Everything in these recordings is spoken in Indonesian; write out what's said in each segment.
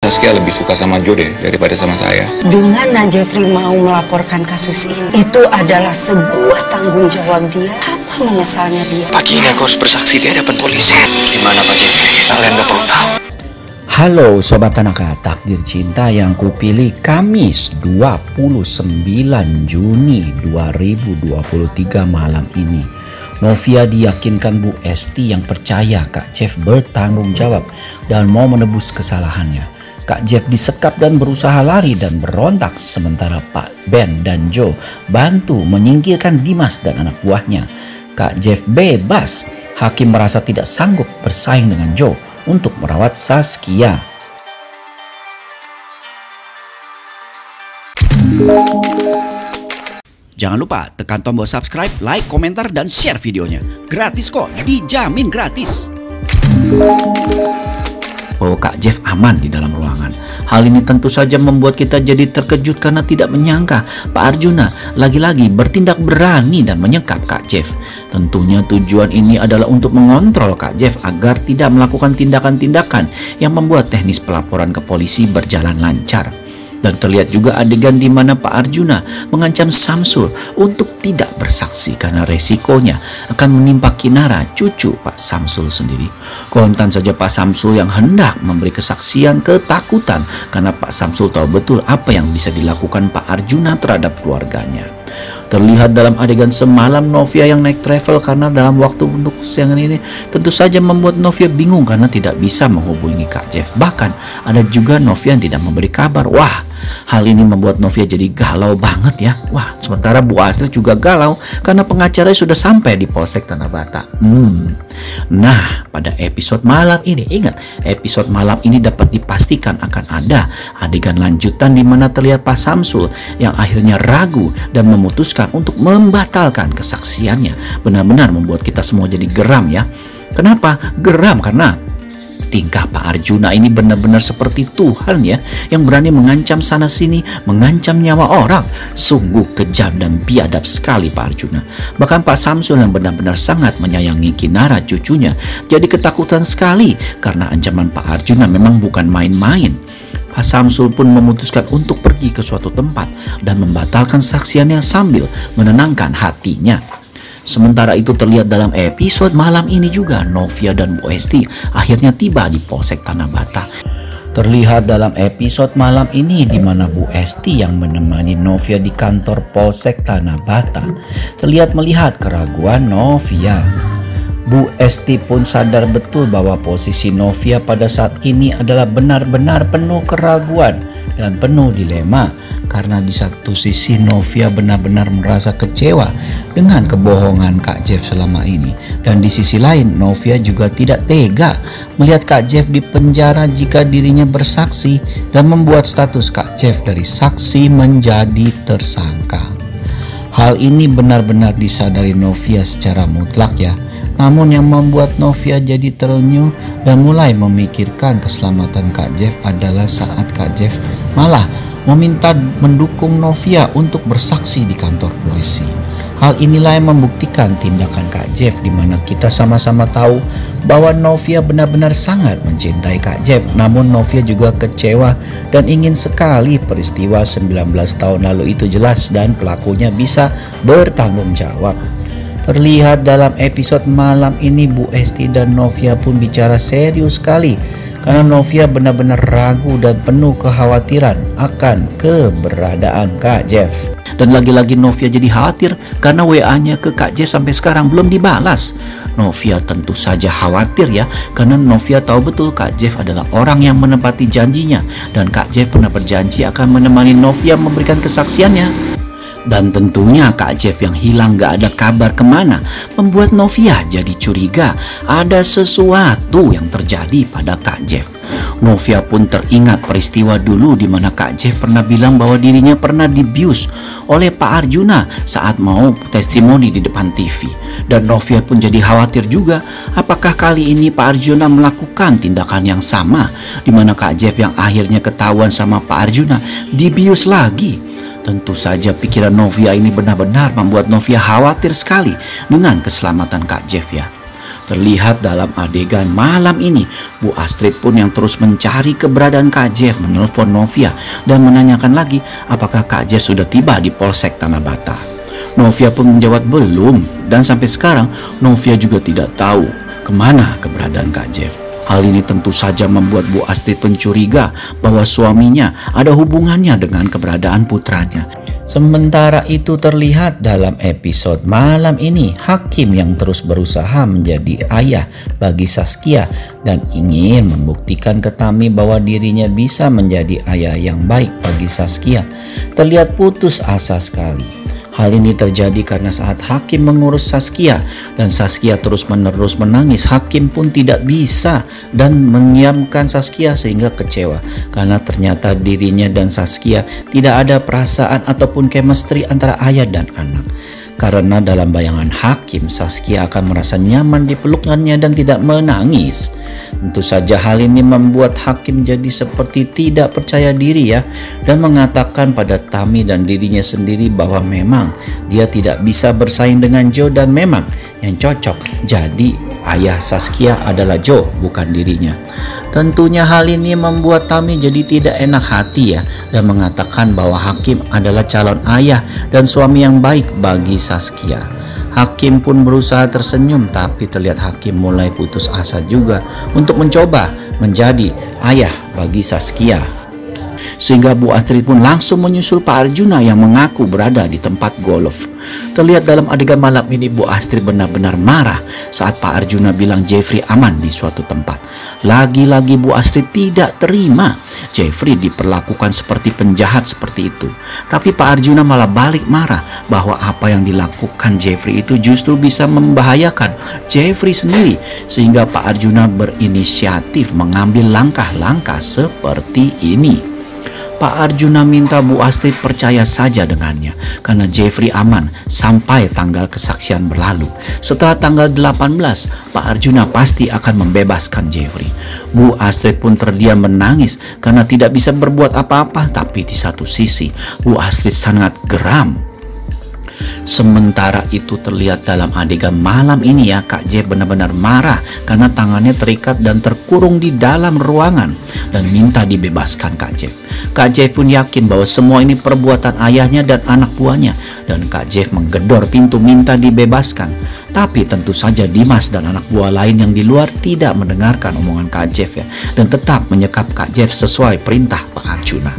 Saskia lebih suka sama Joe deh daripada sama saya. Dengan Jeffrey mau melaporkan kasus ini, itu adalah sebuah tanggung jawab dia. Apa menyesalnya dia? Pagi ini aku harus bersaksi di hadapan polisi. Gimana Pak Jeffrey? Kalian gak perlu tahu. Halo Sobat Tanaka, takdir cinta yang kupilih Kamis 29 Juni 2023 malam ini. Novia diyakinkan Bu Esti yang percaya Kak Jeff bertanggung jawab dan mau menebus kesalahannya. Kak Jeff disekap dan berusaha lari dan berontak, sementara Pak Ben dan Joe bantu menyingkirkan Dimas dan anak buahnya. Kak Jeff bebas. Hakim merasa tidak sanggup bersaing dengan Joe untuk merawat Saskia. Jangan lupa tekan tombol subscribe, like, komentar, dan share videonya. Gratis kok, dijamin gratis. Oh, Kak Jeff aman di dalam ruangan. Hal ini tentu saja membuat kita jadi terkejut karena tidak menyangka Pak Arjuna lagi-lagi bertindak berani dan menyekap Kak Jeff. Tentunya tujuan ini adalah untuk mengontrol Kak Jeff agar tidak melakukan tindakan-tindakan yang membuat teknis pelaporan ke polisi berjalan lancar. Dan terlihat juga adegan di mana Pak Arjuna mengancam Samsul untuk tidak bersaksi karena resikonya akan menimpa Kinara, cucu Pak Samsul sendiri. Kontan saja Pak Samsul yang hendak memberi kesaksian ketakutan karena Pak Samsul tahu betul apa yang bisa dilakukan Pak Arjuna terhadap keluarganya. Terlihat dalam adegan semalam Novia yang naik travel karena dalam waktu untuk kesiangan ini tentu saja membuat Novia bingung karena tidak bisa menghubungi Kak Jeff. Bahkan ada juga Novia yang tidak memberi kabar. Wah, hal ini membuat Novia jadi galau banget ya. Wah, sementara Bu Astrid juga galau karena pengacaranya sudah sampai di Polsek Tanah Bata. Nah, pada episode malam ini, ingat, episode malam ini dapat dipastikan akan ada adegan lanjutan di mana terlihat Pak Samsul yang akhirnya ragu dan memutuskan untuk membatalkan kesaksiannya. Benar-benar membuat kita semua jadi geram ya. Kenapa? Geram karena tingkah Pak Arjuna ini benar-benar seperti Tuhan ya, yang berani mengancam sana sini, mengancam nyawa orang. Sungguh kejam dan biadab sekali Pak Arjuna. Bahkan Pak Samsul yang benar-benar sangat menyayangi Kinara, cucunya, jadi ketakutan sekali karena ancaman Pak Arjuna memang bukan main-main. Pak Samsul pun memutuskan untuk pergi ke suatu tempat dan membatalkan saksiannya sambil menenangkan hatinya. Sementara itu terlihat dalam episode malam ini juga Novia dan Bu Esti akhirnya tiba di Polsek Tanah Bata. Terlihat dalam episode malam ini di mana Bu Esti yang menemani Novia di kantor Polsek Tanah Bata terlihat melihat keraguan Novia. Bu Esti pun sadar betul bahwa posisi Novia pada saat ini adalah benar-benar penuh keraguan dan penuh dilema. Karena di satu sisi Novia benar-benar merasa kecewa dengan kebohongan Kak Jeff selama ini. Dan di sisi lain Novia juga tidak tega melihat Kak Jeff di penjara jika dirinya bersaksi dan membuat status Kak Jeff dari saksi menjadi tersangka. Hal ini benar-benar disadari Novia secara mutlak ya. Namun yang membuat Novia jadi terenyuh dan mulai memikirkan keselamatan Kak Jeff adalah saat Kak Jeff malah meminta mendukung Novia untuk bersaksi di kantor polisi. Hal inilah yang membuktikan tindakan Kak Jeff, di mana kita sama-sama tahu bahwa Novia benar-benar sangat mencintai Kak Jeff. Namun Novia juga kecewa dan ingin sekali peristiwa 19 tahun lalu itu jelas dan pelakunya bisa bertanggung jawab. Terlihat dalam episode malam ini Bu Esti dan Novia pun bicara serius sekali karena Novia benar-benar ragu dan penuh kekhawatiran akan keberadaan Kak Jeff. Dan lagi-lagi Novia jadi khawatir karena WA-nya ke Kak Jeff sampai sekarang belum dibalas. Novia tentu saja khawatir ya, karena Novia tahu betul Kak Jeff adalah orang yang menepati janjinya dan Kak Jeff pernah berjanji akan menemani Novia memberikan kesaksiannya. Dan tentunya Kak Jeff yang hilang gak ada kabar kemana membuat Novia jadi curiga ada sesuatu yang terjadi pada Kak Jeff. Novia pun teringat peristiwa dulu di mana Kak Jeff pernah bilang bahwa dirinya pernah dibius oleh Pak Arjuna saat mau testimoni di depan TV. Dan Novia pun jadi khawatir juga apakah kali ini Pak Arjuna melakukan tindakan yang sama di mana Kak Jeff yang akhirnya ketahuan sama Pak Arjuna dibius lagi. Tentu saja pikiran Novia ini benar-benar membuat Novia khawatir sekali dengan keselamatan Kak Jeff ya. Terlihat dalam adegan malam ini, Bu Astrid pun yang terus mencari keberadaan Kak Jeff menelpon Novia dan menanyakan lagi apakah Kak Jeff sudah tiba di Polsek Tanah Bata. Novia pun menjawab belum, dan sampai sekarang Novia juga tidak tahu kemana keberadaan Kak Jeff. Hal ini tentu saja membuat Bu Astrid pencuriga bahwa suaminya ada hubungannya dengan keberadaan putranya. Sementara itu terlihat dalam episode malam ini, Hakim yang terus berusaha menjadi ayah bagi Saskia dan ingin membuktikan ke Tami bahwa dirinya bisa menjadi ayah yang baik bagi Saskia, terlihat putus asa sekali. Hal ini terjadi karena saat Hakim mengurus Saskia dan Saskia terus-menerus menangis, Hakim pun tidak bisa dan mendiamkan Saskia sehingga kecewa karena ternyata dirinya dan Saskia tidak ada perasaan ataupun chemistry antara ayah dan anak. Karena dalam bayangan Hakim, Saskia akan merasa nyaman di pelukannya dan tidak menangis. Tentu saja hal ini membuat Hakim jadi seperti tidak percaya diri ya, dan mengatakan pada Tami dan dirinya sendiri bahwa memang dia tidak bisa bersaing dengan Joe dan memang yang cocok jadi ayah Saskia adalah Joe, bukan dirinya. Tentunya hal ini membuat Tami jadi tidak enak hati ya, dan mengatakan bahwa Hakim adalah calon ayah dan suami yang baik bagi Saskia. Hakim pun berusaha tersenyum, tapi terlihat Hakim mulai putus asa juga untuk mencoba menjadi ayah bagi Saskia. Sehingga Bu Astrid pun langsung menyusul Pak Arjuna yang mengaku berada di tempat golf. Terlihat dalam adegan malam ini Bu Astrid benar-benar marah saat Pak Arjuna bilang Jeffrey aman di suatu tempat. Lagi-lagi Bu Astrid tidak terima Jeffrey diperlakukan seperti penjahat seperti itu. Tapi Pak Arjuna malah balik marah bahwa apa yang dilakukan Jeffrey itu justru bisa membahayakan Jeffrey sendiri. Sehingga Pak Arjuna berinisiatif mengambil langkah-langkah seperti ini. Pak Arjuna minta Bu Astrid percaya saja dengannya karena Jeffrey aman sampai tanggal kesaksian berlalu. Setelah tanggal 18, Pak Arjuna pasti akan membebaskan Jeffrey. Bu Astrid pun terdiam menangis karena tidak bisa berbuat apa-apa, tapi di satu sisi Bu Astrid sangat geram. Sementara itu terlihat dalam adegan malam ini ya, Kak Jeff benar-benar marah karena tangannya terikat dan terkurung di dalam ruangan dan minta dibebaskan Kak Jeff. Kak Jeff pun yakin bahwa semua ini perbuatan ayahnya dan anak buahnya, dan Kak Jeff menggedor pintu minta dibebaskan. Tapi tentu saja Dimas dan anak buah lain yang di luar tidak mendengarkan omongan Kak Jeff ya, dan tetap menyekap Kak Jeff sesuai perintah Pak Arjuna.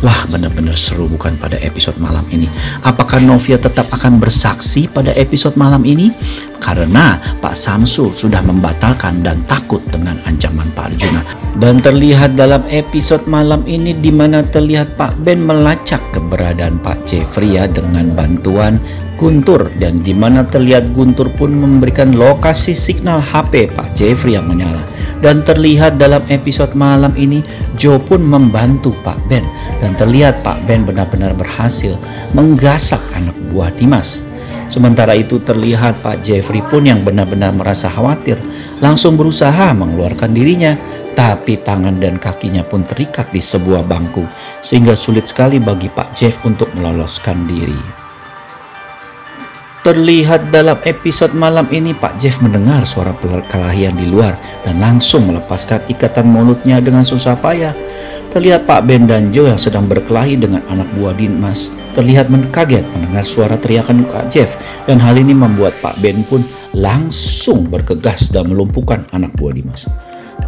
Wah, benar-benar seru bukan pada episode malam ini. Apakah Novia tetap akan bersaksi pada episode malam ini? Karena Pak Samsul sudah membatalkan dan takut dengan ancaman Pak Arjuna. Dan terlihat dalam episode malam ini di mana terlihat Pak Ben melacak keberadaan Pak Jeffrey ya dengan bantuan Guntur, dan di mana terlihat Guntur pun memberikan lokasi signal HP Pak Jeffrey yang menyala. Dan terlihat dalam episode malam ini Joe pun membantu Pak Ben, dan terlihat Pak Ben benar-benar berhasil menggasak anak buah Dimas. Sementara itu terlihat Pak Jeffrey pun yang benar-benar merasa khawatir langsung berusaha mengeluarkan dirinya, tapi tangan dan kakinya pun terikat di sebuah bangku sehingga sulit sekali bagi Pak Jeff untuk meloloskan diri. Terlihat dalam episode malam ini Pak Jeff mendengar suara perkelahian di luar dan langsung melepaskan ikatan mulutnya dengan susah payah. Terlihat Pak Ben dan Joe yang sedang berkelahi dengan anak buah Dimas terlihat kaget mendengar suara teriakan Kak Jeff, dan hal ini membuat Pak Ben pun langsung bergegas dan melumpuhkan anak buah Dimas.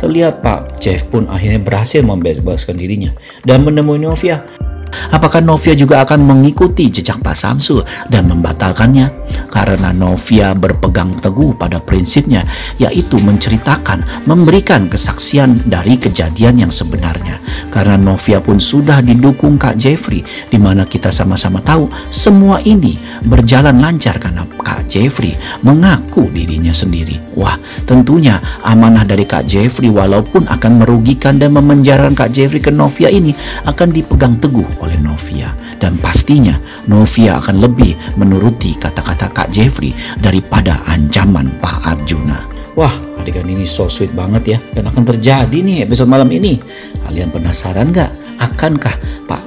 Terlihat Pak Jeff pun akhirnya berhasil membebaskan dirinya dan menemui Novia. Apakah Novia juga akan mengikuti jejak Pak Samsul dan membatalkannya? Karena Novia berpegang teguh pada prinsipnya, yaitu menceritakan, memberikan kesaksian dari kejadian yang sebenarnya. Karena Novia pun sudah didukung Kak Jeffrey, di mana kita sama-sama tahu semua ini berjalan lancar karena Kak Jeffrey mengaku dirinya sendiri. Wah, tentunya amanah dari Kak Jeffrey walaupun akan merugikan dan memenjarakan Kak Jeffrey ke Novia ini akan dipegang teguh oleh Novia, dan pastinya Novia akan lebih menuruti kata-kata Kak Jeffrey daripada ancaman Pak Arjuna. Wah, adegan ini so sweet banget ya, dan akan terjadi nih episode malam ini. Kalian penasaran gak? Akankah Pak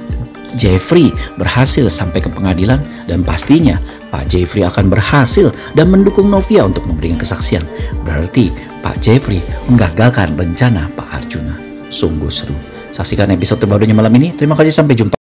Jeffrey berhasil sampai ke pengadilan dan pastinya Pak Jeffrey akan berhasil dan mendukung Novia untuk memberikan kesaksian. Berarti Pak Jeffrey menggagalkan rencana Pak Arjuna. Sungguh seru. Saksikan episode terbarunya malam ini. Terima kasih, sampai jumpa.